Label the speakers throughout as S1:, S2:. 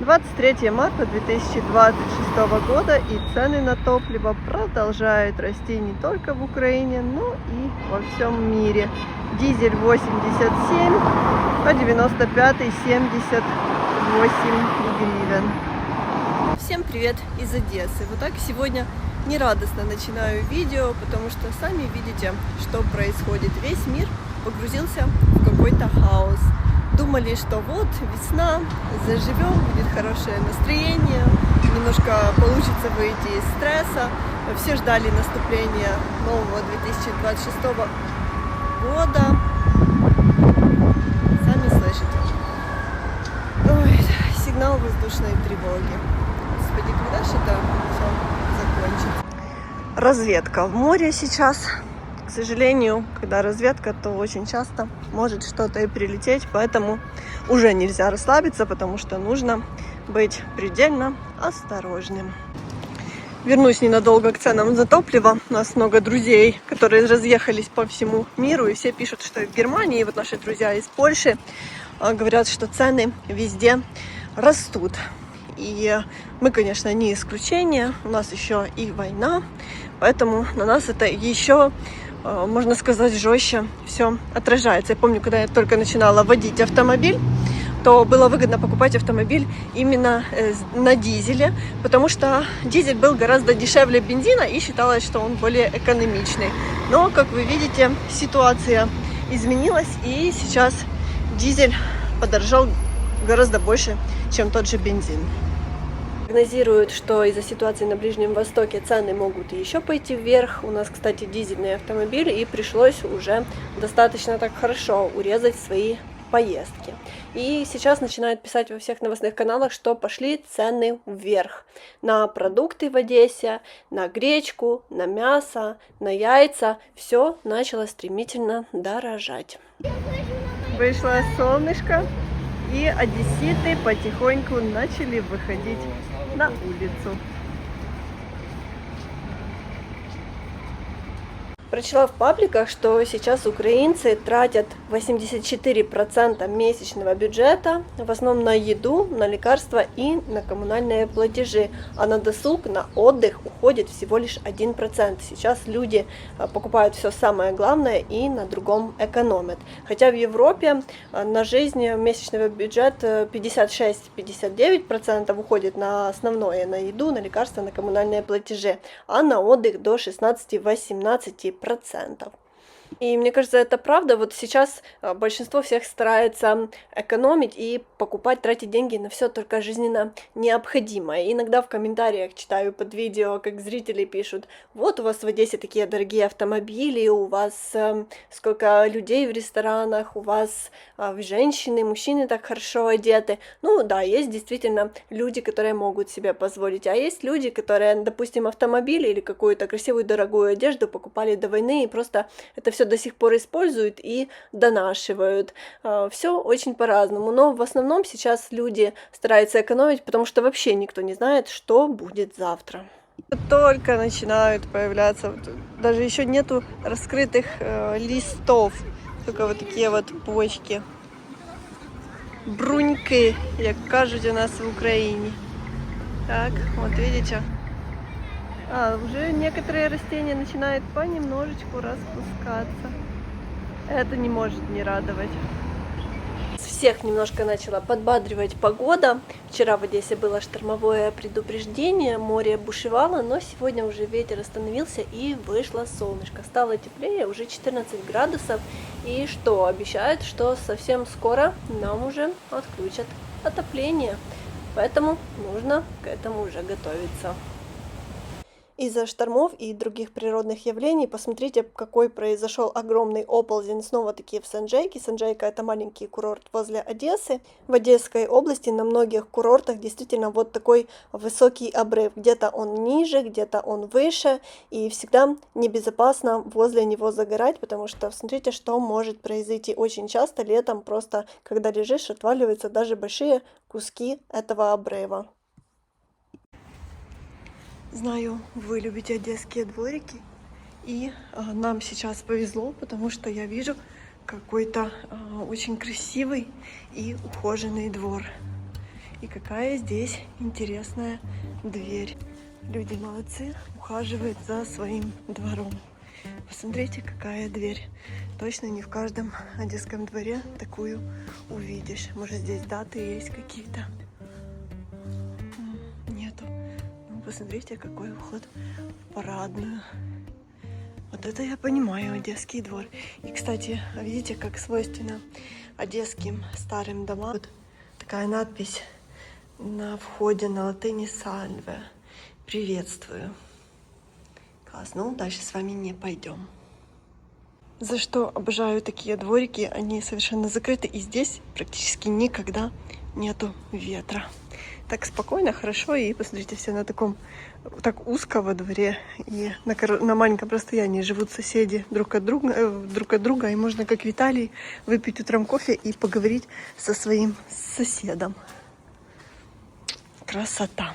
S1: 23 марта 2026 года, и цены на топливо продолжают расти не только в Украине, но и во всем мире. Дизель 87, а 95 78 гривен. Всем привет из Одессы. Вот так сегодня нерадостно начинаю видео, потому что сами видите, что происходит. Весь мир погрузился в какой-то хаос. Думали, что вот весна, заживем, будет хорошее настроение, немножко получится выйти из стресса. Все ждали наступления нового 2026 года. Сами слышите. Ой, сигнал воздушной тревоги. Господи, когда же это все закончится? Разведка в море сейчас. К сожалению, когда разведка, то очень часто может что-то и прилететь, поэтому уже нельзя расслабиться, потому что нужно быть предельно осторожным. Вернусь ненадолго к ценам за топливо. У нас много друзей, которые разъехались по всему миру, и все пишут, что и в Германии, и вот наши друзья из Польши говорят, что цены везде растут. И мы, конечно, не исключение, у нас еще и война, поэтому на нас это еще, можно сказать, жестче все отражается. Я помню, когда я только начинала водить автомобиль, то было выгодно покупать автомобиль именно на дизеле, потому что дизель был гораздо дешевле бензина и считалось, что он более экономичный. Но, как вы видите, ситуация изменилась, и сейчас дизель подорожал гораздо больше, чем тот же бензин. Прогнозируют, что из-за ситуации на Ближнем Востоке цены могут еще пойти вверх. У нас, кстати, дизельный автомобиль, и пришлось уже достаточно так хорошо урезать свои поездки. И сейчас начинают писать во всех новостных каналах, что пошли цены вверх на продукты в Одессе, на гречку, на мясо, на яйца. Все начало стремительно дорожать. Вышло солнышко, и одесситы потихоньку начали выходить на улицу. Прочла в пабликах, что сейчас украинцы тратят 84% месячного бюджета в основном на еду, на лекарства и на коммунальные платежи, а на досуг, на отдых уходит всего лишь 1%. Сейчас люди покупают все самое главное и на другом экономят. Хотя в Европе на жизнь месячный бюджет 56-59% уходит на основное, на еду, на лекарства, на коммунальные платежи, а на отдых до 16-18%. И мне кажется, это правда. Вот сейчас большинство всех старается экономить и покупать, тратить деньги на все только жизненно необходимое. И иногда в комментариях читаю под видео, как зрители пишут: вот у вас в Одессе такие дорогие автомобили, у вас сколько людей в ресторанах, у вас женщины, мужчины так хорошо одеты. Ну да, есть действительно люди, которые могут себе позволить, а есть люди, которые, допустим, автомобили или какую-то красивую дорогую одежду покупали до войны и просто это все до сих пор используют и донашивают. Все очень по-разному, но в основном сейчас люди стараются экономить, потому что вообще никто не знает, что будет завтра. Только начинают появляться, даже еще нету раскрытых листов, только вот такие вот почки. Бруньки, як кажуть у нас в Украине. Так, вот видите. Уже некоторые растения начинают понемножечку распускаться. Это не может не радовать. Всех немножко начала подбадривать погода. Вчера в Одессе было штормовое предупреждение, море бушевало, но сегодня уже ветер остановился и вышло солнышко. Стало теплее, уже 14 градусов. И что, обещают, что совсем скоро нам уже отключат отопление. Поэтому нужно к этому уже готовиться. Из-за штормов и других природных явлений посмотрите, какой произошел огромный оползень снова-таки в Санджейке. Санджейка — это маленький курорт возле Одессы. В Одесской области на многих курортах действительно вот такой высокий обрыв. Где-то он ниже, где-то он выше, и всегда небезопасно возле него загорать, потому что смотрите, что может произойти. Очень часто летом просто, когда лежишь, отваливаются даже большие куски этого обрыва. Знаю, вы любите одесские дворики, и нам сейчас повезло, потому что я вижу какой-то очень красивый и ухоженный двор. И какая здесь интересная дверь. Люди молодцы, ухаживают за своим двором. Посмотрите, какая дверь. Точно не в каждом одесском дворе такую увидишь. Может, здесь даты есть какие-то? Нету. Ну, посмотрите, какой вход в парадную. Вот это я понимаю, одесский двор. И, кстати, видите, как свойственно одесским старым домам. Вот такая надпись на входе на латыни «Сальве». Приветствую. Класс. Ну, дальше с вами не пойдем. За что обожаю такие дворики, они совершенно закрыты, и здесь практически никогда нету ветра. Так спокойно, хорошо, и посмотрите, все на таком, так узко во дворе, и на маленьком расстоянии живут соседи друг от друга, и можно, как Виталий, выпить утром кофе и поговорить со своим соседом. Красота!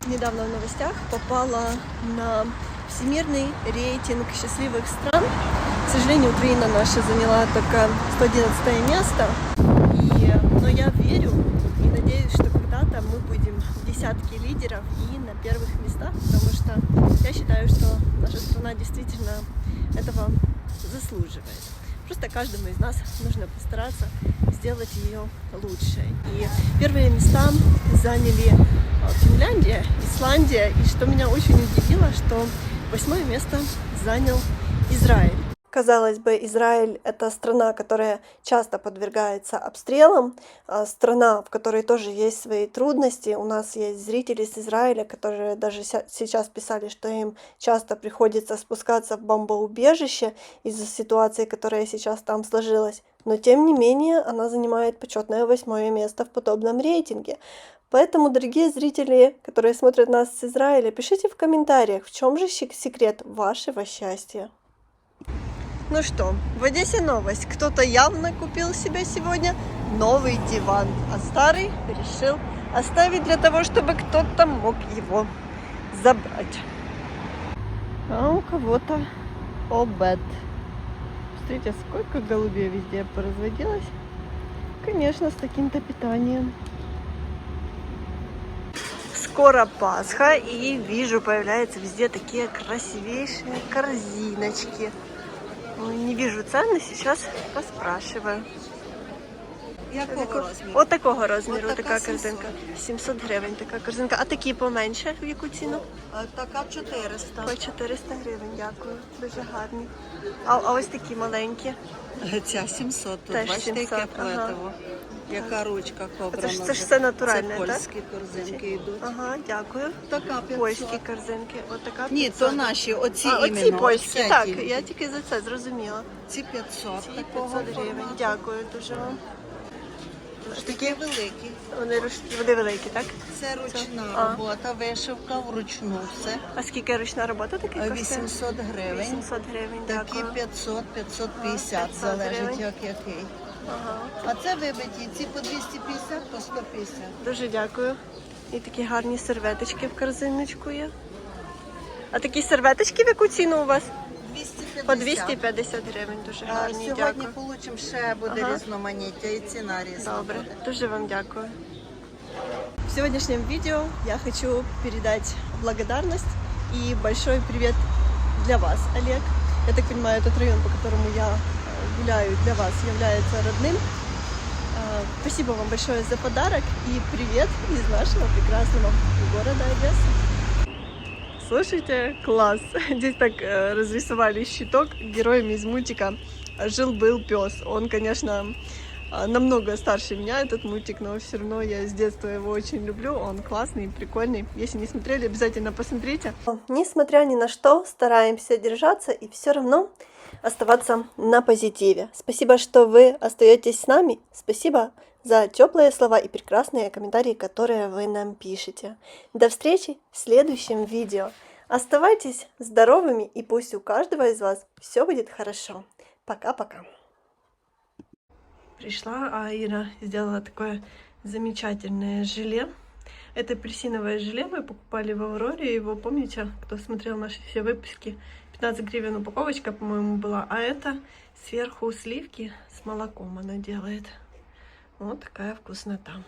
S1: Недавно в новостях попала на всемирный рейтинг счастливых стран. К сожалению, Украина наша заняла только 111 место. Но я верю и надеюсь, что когда-то мы будем в десятке лидеров и на первых местах, потому что я считаю, что наша страна действительно этого заслуживает. Просто каждому из нас нужно постараться сделать ее лучше. И первые места заняли Финляндия, Исландия. И что меня очень удивило, что 8-е место занял Израиль. Казалось бы, Израиль — это страна, которая часто подвергается обстрелам, страна, в которой тоже есть свои трудности. У нас есть зрители с Израиля, которые даже сейчас писали, что им часто приходится спускаться в бомбоубежище из-за ситуации, которая сейчас там сложилась. Но тем не менее, она занимает почетное 8-е место в подобном рейтинге. Поэтому, дорогие зрители, которые смотрят нас с Израиля, пишите в комментариях, в чем же секрет вашего счастья. Ну что, в Одессе новость. Кто-то явно купил себе сегодня новый диван, а старый решил оставить для того, чтобы кто-то мог его забрать. А у кого-то обед. Смотрите, сколько голубей везде поразводилось. Конечно, с таким-то питанием. Скоро Пасха, и вижу, появляются везде такие красивейшие корзиночки. Не вижу цены, сейчас поспрашиваю. От такого розміру така корзинка. 700 гривень така корзинка. А такі поменше, в яку ціну?
S2: Така 400.
S1: По 400 гривень, дякую. Дуже гарні. А ось такі маленькі?
S2: Ця 700. Тут
S1: теж
S2: бачите,
S1: 700,
S2: яке плетиво. Яка ручка кобрана.
S1: Це ж все натуральне,
S2: так?
S1: так?
S2: Це польські корзинки йдуть.
S1: Ага, дякую.
S2: Така 500.
S1: Польські корзинки. От така 500.
S2: Ні, то наші, оці
S1: оці
S2: іменно.
S1: польські,
S2: оце
S1: так.
S2: тільки.
S1: Я тільки за це зрозуміла.
S2: Ці 500.
S1: Ці
S2: такого
S1: 500 гривень.
S2: формату.
S1: Дякую дуже вам.
S2: Такі великі.
S1: Вони великі, так?
S2: Це ручна робота, вишивка вручну все.
S1: А скільки ручна робота така коштує?
S2: 800 гривень.
S1: 800 гривень,
S2: Такі
S1: дякую.
S2: 500, 550,
S1: 500
S2: залежить
S1: гривень.
S2: який.
S1: Ага.
S2: А це вибиті, ці по 250, по 150.
S1: Дуже дякую. І такі гарні серветочки в корзиночку є. А такі серветочки в яку ціну у вас?
S2: 250.
S1: По 250 гривень, дуже гарні,
S2: Сьогодні
S1: дякую.
S2: получимо ще буде
S1: Ага.
S2: різноманіття і ціна різна.
S1: Добре,
S2: буде.
S1: дуже вам дякую. В сегодняшнем видео я хочу передать благодарность и большой привет для вас, Олег. Я так понимаю, этот район, по которому я гуляю, для вас является родным. Спасибо вам большое за подарок и привет из нашего прекрасного города Одесса. Слушайте, класс! Здесь так разрисовали щиток героями из мультика «Жил-был пес». Он, конечно, намного старше меня, этот мультик, но все равно я с детства его очень люблю. Он классный, прикольный. Если не смотрели, обязательно посмотрите. Несмотря ни на что, стараемся держаться и все равно оставаться на позитиве. Спасибо, что вы остаетесь с нами. Спасибо за теплые слова и прекрасные комментарии, которые вы нам пишете. До встречи в следующем видео. Оставайтесь здоровыми, и пусть у каждого из вас все будет хорошо. Пока-пока. Пришла, а Ира сделала такое замечательное желе. Это апельсиновое желе мы покупали в Авроре. Его, помните, кто смотрел наши все выпуски, 15 гривен упаковочка, по-моему, была. А это сверху сливки с молоком она делает. Вот такая вкуснота.